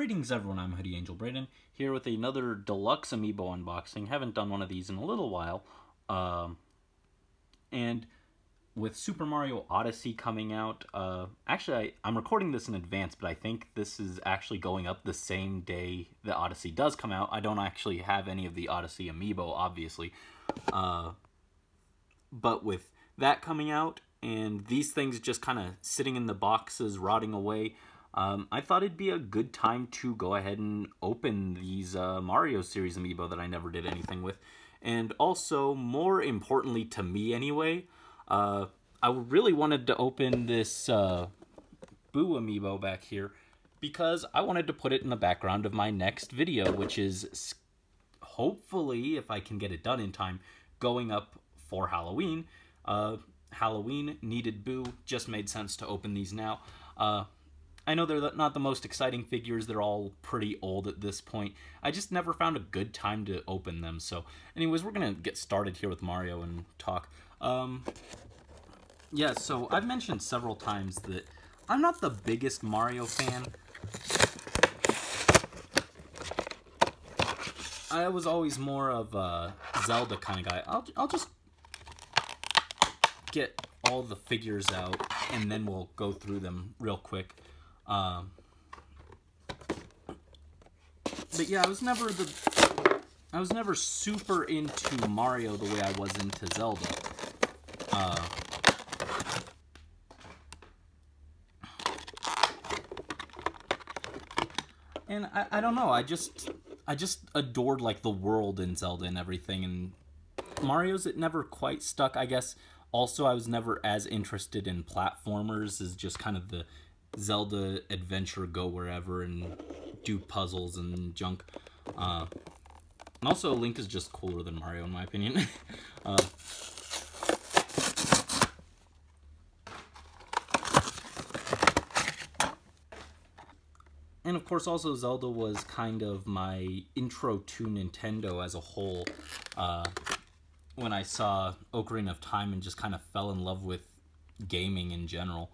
Greetings everyone, I'm Hoodie Angel Brayden, here with another deluxe Amiibo unboxing. Haven't done one of these in a little while. And with Super Mario Odyssey coming out, actually I'm recording this in advance, but I think this is actually going up the same day the Odyssey does come out. I don't actually have any of the Odyssey Amiibo, obviously. But with that coming out, and these things just kind of sitting in the boxes, rotting away, I thought it'd be a good time to go ahead and open these Mario series Amiibo that I never did anything with. And also, more importantly to me anyway, I really wanted to open this Boo Amiibo back here because I wanted to put it in the background of my next video, which is hopefully, if I can get it done in time, going up for Halloween. Halloween needed Boo, just made sense to open these now. I know they're not the most exciting figures, they're all pretty old at this point. I just never found a good time to open them. So anyways, we're gonna get started here with Mario and talk. Yeah, so I've mentioned several times that I'm not the biggest Mario fan. I was always more of a Zelda kind of guy. I'll just get all the figures out and then we'll go through them real quick. But yeah, I was never super into Mario the way I was into Zelda. And I don't know, I just adored like the world in Zelda and everything, and Mario's, it never quite stuck, I guess. Also, I was never as interested in platformers as just kind of the Zelda adventure, go wherever and do puzzles and junk. And also, Link is just cooler than Mario, in my opinion. And of course, also Zelda was kind of my intro to Nintendo as a whole. When I saw Ocarina of Time and just kind of fell in love with gaming in general.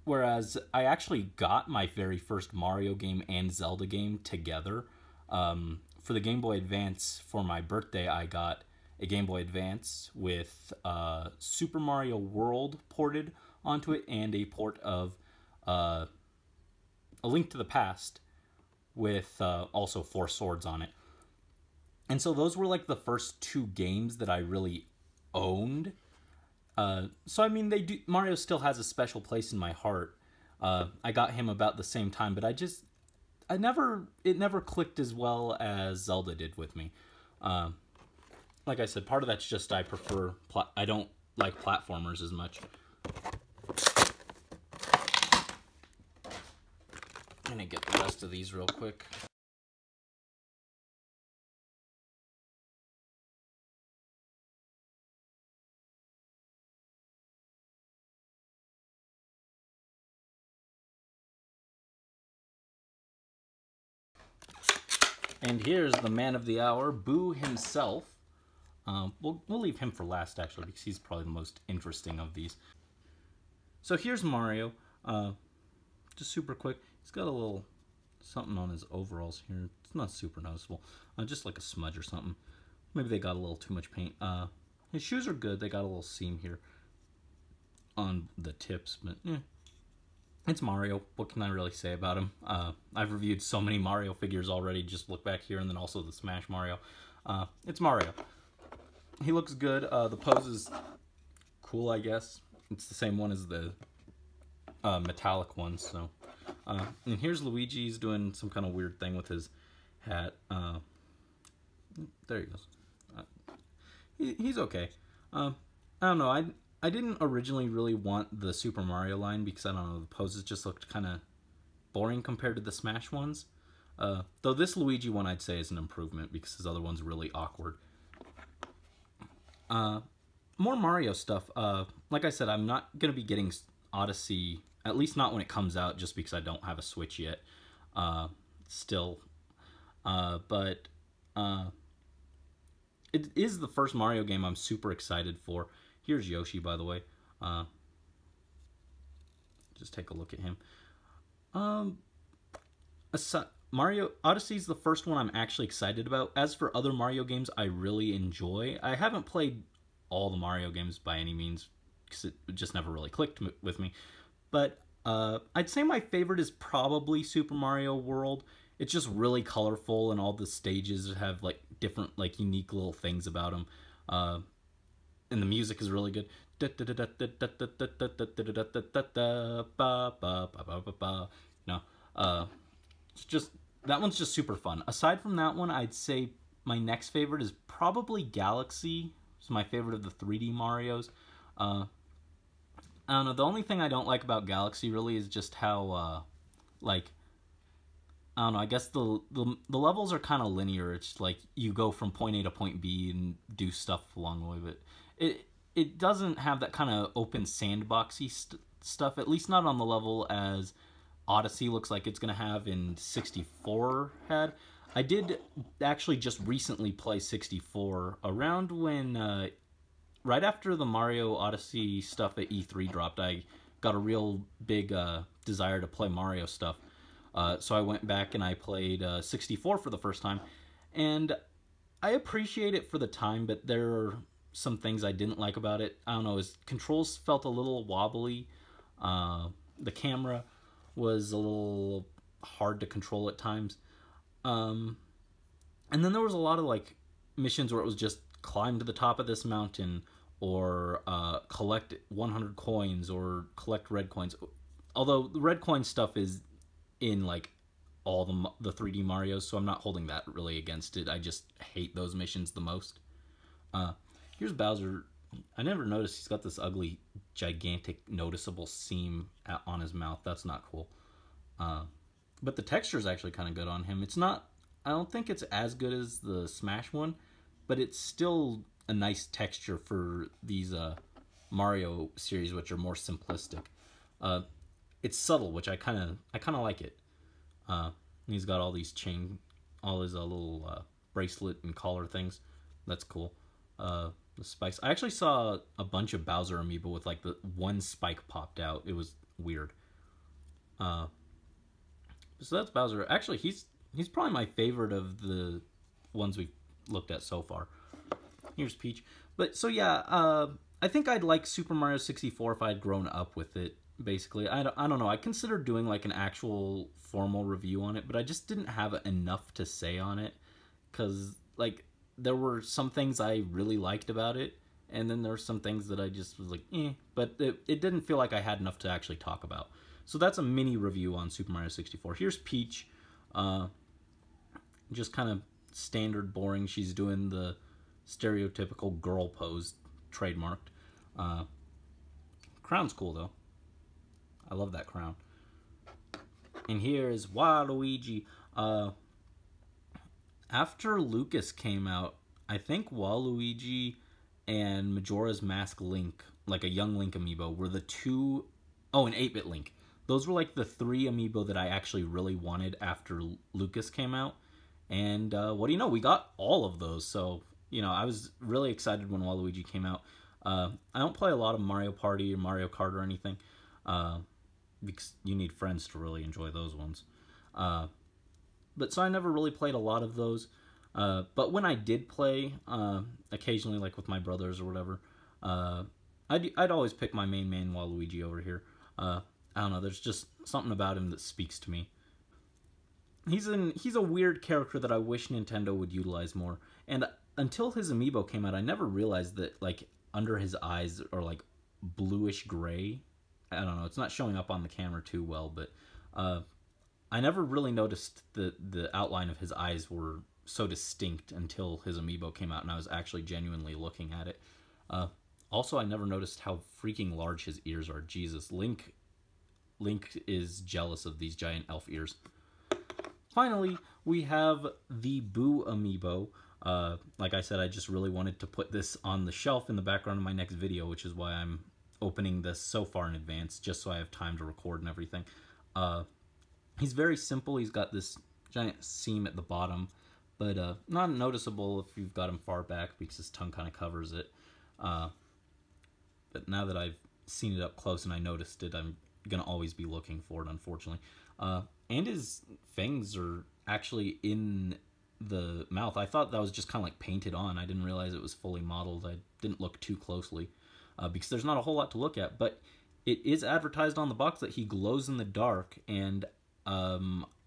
Whereas I actually got my very first Mario game and Zelda game together. For the Game Boy Advance, for my birthday, I got a Game Boy Advance with Super Mario World ported onto it and a port of A Link to the Past with also 4 swords on it. And so those were like the first 2 games that I really owned. So I mean, Mario still has a special place in my heart. I got him about the same time, but it never clicked as well as Zelda did with me. Like I said, part of that's just I don't like platformers as much. I'm gonna get the rest of these real quick. And here's the man of the hour, Boo himself. We'll leave him for last, actually, because he's probably the most interesting of these. So here's Mario. Just super quick. He's got a little something on his overalls here. It's not super noticeable. Just like a smudge or something. Maybe they got a little too much paint. His shoes are good. They got a little seam here on the tips, but yeah. It's Mario. What can I really say about him? I've reviewed so many Mario figures already. Just look back here and then also the Smash Mario. It's Mario. He looks good. The pose is cool, I guess. It's the same one as the metallic one. So, and here's Luigi. He's doing some kind of weird thing with his hat. There he goes. He's okay. I don't know. I didn't originally really want the Super Mario line because, I don't know, the poses just looked kind of boring compared to the Smash ones. Though this Luigi one I'd say is an improvement because his other one's really awkward. More Mario stuff. Like I said, I'm not going to be getting Odyssey, at least not when it comes out, just because I don't have a Switch yet. Still. But it is the first Mario game I'm super excited for. Here's Yoshi, by the way. Just take a look at him. Mario Odyssey is the first one I'm actually excited about. As for other Mario games, I really enjoy. I haven't played all the Mario games by any means because it just never really clicked with me. But I'd say my favorite is probably Super Mario World. It's just really colorful, and all the stages have like different, like unique little things about them. And the music is really good. No, it's just that one's just super fun. Aside from that one, I'd say my next favorite is probably Galaxy. It's my favorite of the 3D Marios. I don't know. The only thing I don't like about Galaxy really is just how, like, I don't know. I guess the levels are kind of linear. It's like you go from point A to point B and do stuff along the way, but it doesn't have that kind of open sandboxy stuff. At least not on the level as Odyssey looks like it's gonna have in 64 had. I did actually just recently play 64 around when right after the Mario Odyssey stuff at E3 dropped. I got a real big desire to play Mario stuff. So I went back and I played 64 for the first time, and I appreciate it for the time, but there are some things I didn't like about it. I don't know, his controls felt a little wobbly. The camera was a little hard to control at times. And then there was a lot of like missions where it was just climb to the top of this mountain, or collect 100 coins, or collect red coins. Although the red coin stuff is in like all the 3D Marios, so I'm not holding that really against it. I just hate those missions the most. Here's Bowser. I never noticed he's got this ugly, gigantic, noticeable seam on his mouth. That's not cool. But the texture is actually kind of good on him. It's not, I don't think it's as good as the Smash one, but it's still a nice texture for these Mario series, which are more simplistic. It's subtle, which I kind of like it. He's got all these all his little bracelet and collar things. That's cool. The spikes. I actually saw a bunch of Bowser amiibo with like the one spike popped out. It was weird. So that's Bowser. Actually, he's probably my favorite of the ones we've looked at so far. Here's Peach. But so yeah, I think I'd like Super Mario 64 if I'd grown up with it. Basically, I don't know. I considered doing like an actual formal review on it, but I just didn't have enough to say on it, because like there were some things I really liked about it, and then there were some things that I just was like, eh. But it didn't feel like I had enough to actually talk about. So that's a mini review on Super Mario 64. Here's Peach. Just kind of standard, boring. She's doing the stereotypical girl pose, trademarked. Crown's cool, though. I love that crown. And here is Waluigi. After Lucas came out, I think Waluigi and Majora's Mask Link, like a young Link amiibo, were the two... Oh, and 8-Bit Link. Those were like the three amiibo that I actually really wanted after Lucas came out. And what do you know? We got all of those. So, you know, I was really excited when Waluigi came out. I don't play a lot of Mario Party or Mario Kart or anything, because you need friends to really enjoy those ones. But so I never really played a lot of those. But when I did play, occasionally, like with my brothers or whatever, I'd always pick my main Waluigi over here. I don't know, there's just something about him that speaks to me. He's a weird character that I wish Nintendo would utilize more. And until his amiibo came out, I never realized that like under his eyes are like bluish gray. I don't know, it's not showing up on the camera too well, but I never really noticed that the outline of his eyes were so distinct until his amiibo came out and I was actually genuinely looking at it. Also, I never noticed how freaking large his ears are. Jesus, Link is jealous of these giant elf ears. Finally, we have the Boo amiibo. Like I said, I just really wanted to put this on the shelf in the background of my next video, which is why I'm opening this so far in advance, just so I have time to record and everything. He's very simple. He's got this giant seam at the bottom, but not noticeable if you've got him far back because his tongue kind of covers it. But now that I've seen it up close and I noticed it, I'm going to always be looking for it, unfortunately. and his fangs are actually in the mouth. I thought that was just kind of like painted on. I didn't realize it was fully modeled. I didn't look too closely because there's not a whole lot to look at. But it is advertised on the box that he glows in the dark, and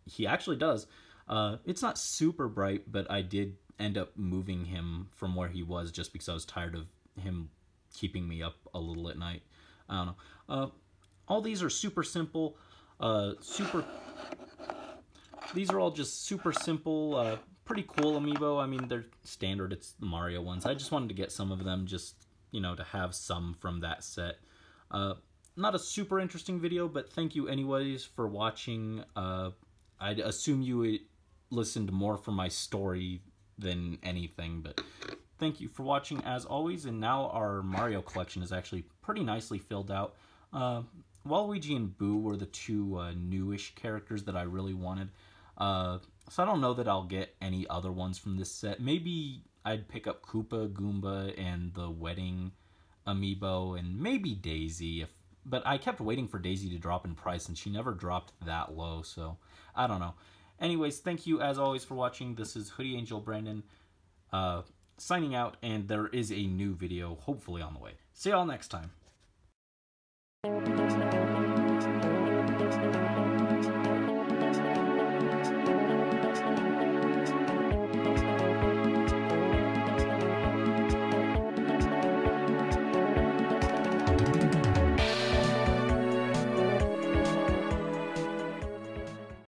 he actually does. It's not super bright, but I did end up moving him from where he was just because I was tired of him keeping me up a little at night. I don't know. All these are super simple. These are all just super simple, pretty cool amiibo. I mean, they're standard. It's the Mario ones. I just wanted to get some of them just, you know, to have some from that set. Not a super interesting video, but thank you anyways for watching. I'd assume you listened more for my story than anything, but thank you for watching as always. And now our Mario collection is actually pretty nicely filled out. Waluigi and Boo were the two newish characters that I really wanted. So I don't know that I'll get any other ones from this set. Maybe I'd pick up Koopa, Goomba, and the Wedding Amiibo, and maybe Daisy. But I kept waiting for Daisy to drop in price, and she never dropped that low, so I don't know. Anyways, thank you as always for watching. This is Hoodie Angel Brandon signing out, and there is a new video hopefully on the way. See y'all next time.